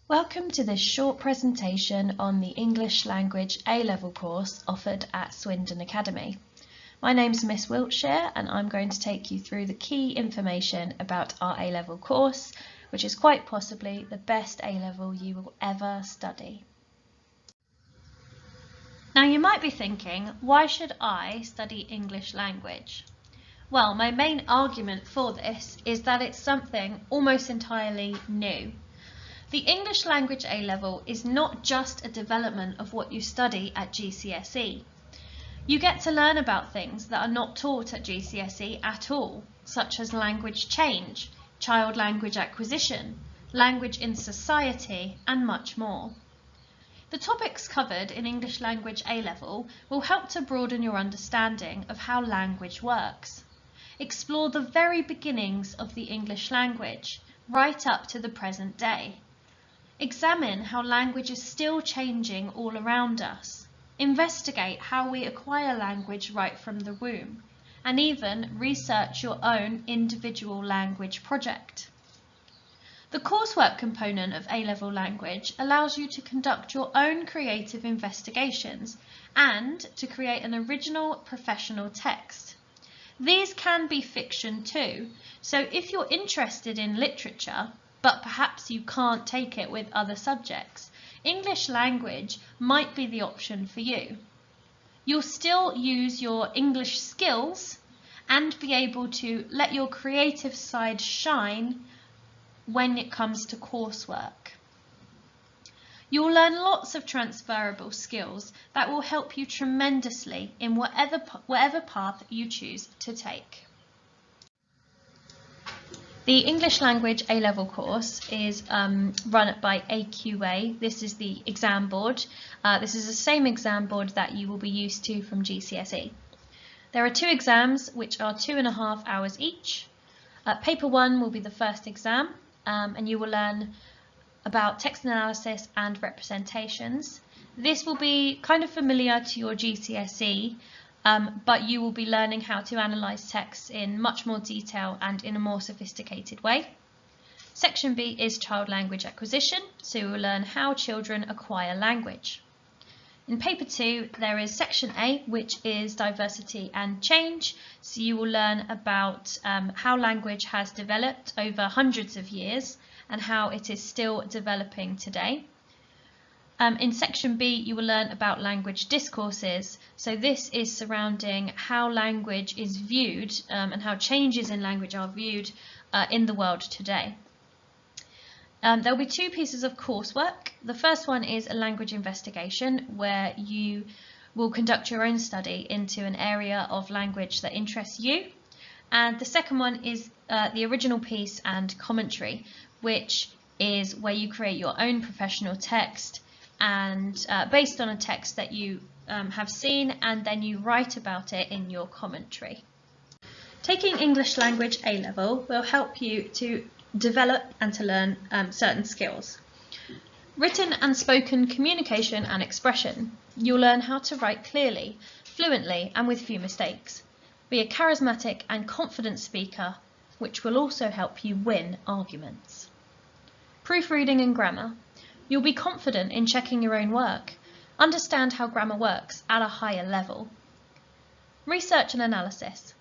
Welcome to this short presentation on the English Language A-Level course offered at Swindon Academy. My name's Miss Wiltshire and I'm going to take you through the key information about our A-Level course, which is quite possibly the best A-Level you will ever study. Now you might be thinking, why should I study English language? Well, my main argument for this is that it's something almost entirely new. The English Language A-Level is not just a development of what you study at GCSE. You get to learn about things that are not taught at GCSE at all, such as language change, child language acquisition, language in society, and much more. The topics covered in English Language A-Level will help to broaden your understanding of how language works. Explore the very beginnings of the English language, right up to the present day. Examine how language is still changing all around us. Investigate how we acquire language right from the womb, and even research your own individual language project. The coursework component of A-Level Language allows you to conduct your own creative investigations and to create an original professional text. These can be fiction too, so if you're interested in literature, but perhaps you can't take it with other subjects, English language might be the option for you. You'll still use your English skills and be able to let your creative side shine when it comes to coursework. You'll learn lots of transferable skills that will help you tremendously in whatever path you choose to take. The English Language A-Level course is run by AQA. This is the exam board. This is the same exam board that you will be used to from GCSE. There are two exams which are 2.5 hours each. Paper 1 will be the first exam and you will learn about text analysis and representations. This will be kind of familiar to your GCSE, but you will be learning how to analyse texts in much more detail and in a more sophisticated way. Section B is child language acquisition, so you will learn how children acquire language. In paper 2 there is section A, which is diversity and change, so you will learn about how language has developed over hundreds of years and how it is still developing today. In section B you will learn about language discourses, so this is surrounding how language is viewed and how changes in language are viewed in the world today. There will be two pieces of coursework. The first one is a language investigation where you will conduct your own study into an area of language that interests you, and the second one is the original piece and commentary, which is where you create your own professional text and based on a text that you have seen, and then you write about it in your commentary. Taking English Language A-Level will help you to develop and to learn certain skills. Written and spoken communication and expression. You'll learn how to write clearly, fluently and with few mistakes. Be a charismatic and confident speaker, which will also help you win arguments. Proofreading and grammar. You'll be confident in checking your own work, understand how grammar works at a higher level. Research and analysis.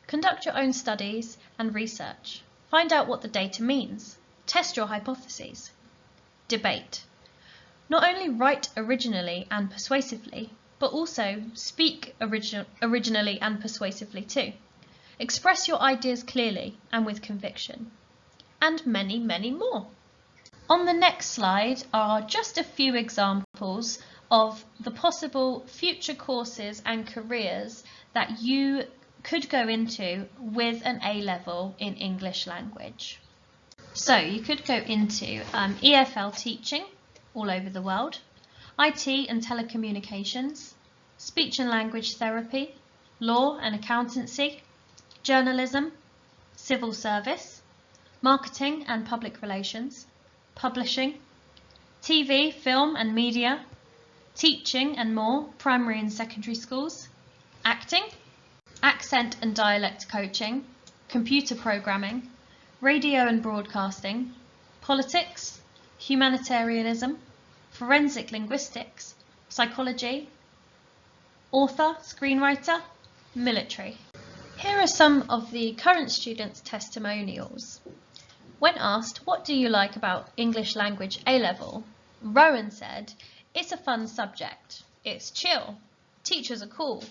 Conduct your own studies and research. Find out what the data means. Test your hypotheses. Debate. Not only write originally and persuasively, but also speak originally and persuasively too. Express your ideas clearly and with conviction. And many, many more. On the next slide are just a few examples of the possible future courses and careers that you could go into with an A-Level in English language. So you could go into EFL teaching all over the world, IT and telecommunications, speech and language therapy, law and accountancy, journalism, civil service, marketing and public relations, publishing, TV, film and media, teaching and more, primary and secondary schools, acting, accent and dialect coaching, computer programming, radio and broadcasting, politics, humanitarianism, forensic linguistics, psychology, author, screenwriter, military. Here are some of the current students' testimonials. When asked, what do you like about English language A-level? Rowan said, it's a fun subject. It's chill. Teachers are cool.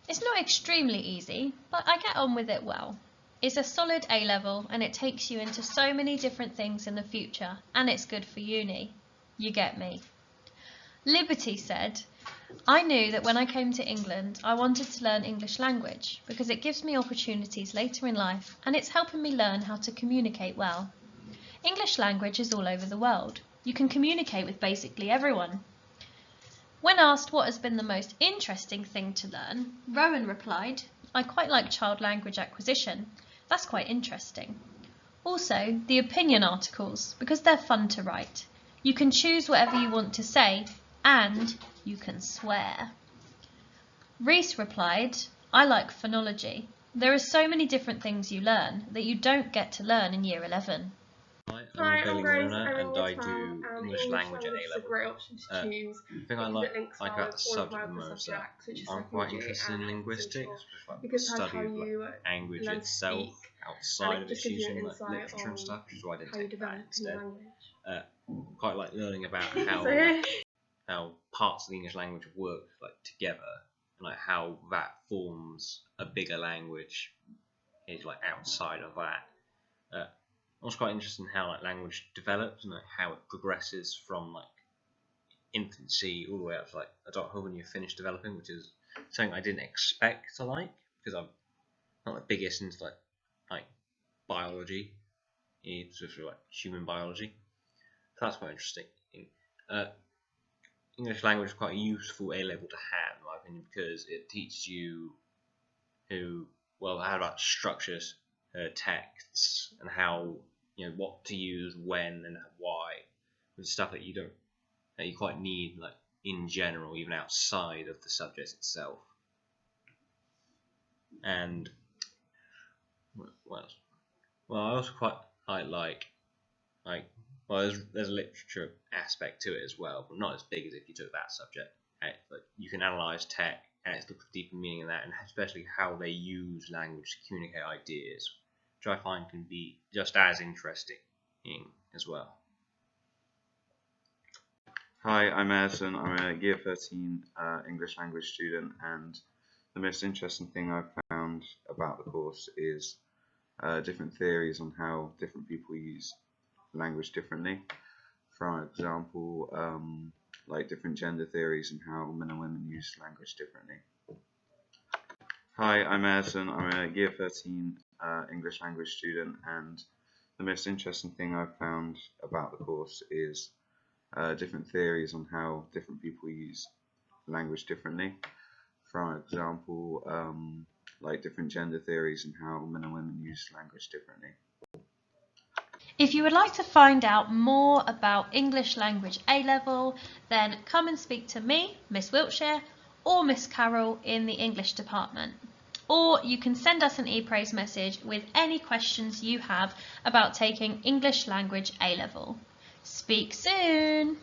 It's not extremely easy, but I get on with it well. It's a solid A-level and it takes you into so many different things in the future, and it's good for uni. You get me. Liberty said, I knew that when I came to England, I wanted to learn English language because it gives me opportunities later in life and it's helping me learn how to communicate well. English language is all over the world. You can communicate with basically everyone. When asked what has been the most interesting thing to learn, Rowan replied, I quite like child language acquisition. That's quite interesting. Also, the opinion articles, because they're fun to write. You can choose whatever you want to say, and you can swear. Reese replied, I like phonology. There are so many different things you learn that you don't get to learn in year 11. Hi, I'm Grace. I'm in year 12, and English language is a great option to choose because it links well with all of my other subjects, which is psychology and social, because it has how you learn to speak, and it just gives you an insight on how you develop in your language. Quite like learning about how parts of the English language work together, and how that forms a bigger language is outside of that. I was quite interested in how language develops and how it progresses from infancy all the way up to adulthood when you finish developing, which is something I didn't expect to because I'm not the biggest into biology, especially human biology. So that's quite interesting. English language is quite a useful A-level to have, in my opinion, because it teaches you how about structures, texts, and how what to use when and why, with stuff that you quite need in general, even outside of the subject itself. And what else? Well, I also quite there's a literature aspect to it as well, but not as big as if you took that subject. You can analyze tech and it's look for deeper meaning in that, and especially how they use language to communicate ideas, which I find can be just as interesting as well. Hi, I'm Ayrton. I'm a Year 13 English language student, and the most interesting thing I've found about the course is different theories on how different people use language differently. For example, different gender theories and how men and women use language differently. Hi, I'm Ayrton. I'm a Year 13 English language student, and the most interesting thing I've found about the course is different theories on how different people use language differently. For example, different gender theories and how men and women use language differently. If you would like to find out more about English language A-level, then come and speak to me, Miss Wiltshire, or Miss Carroll in the English department. Or you can send us an e-praise message with any questions you have about taking English language A-level. Speak soon!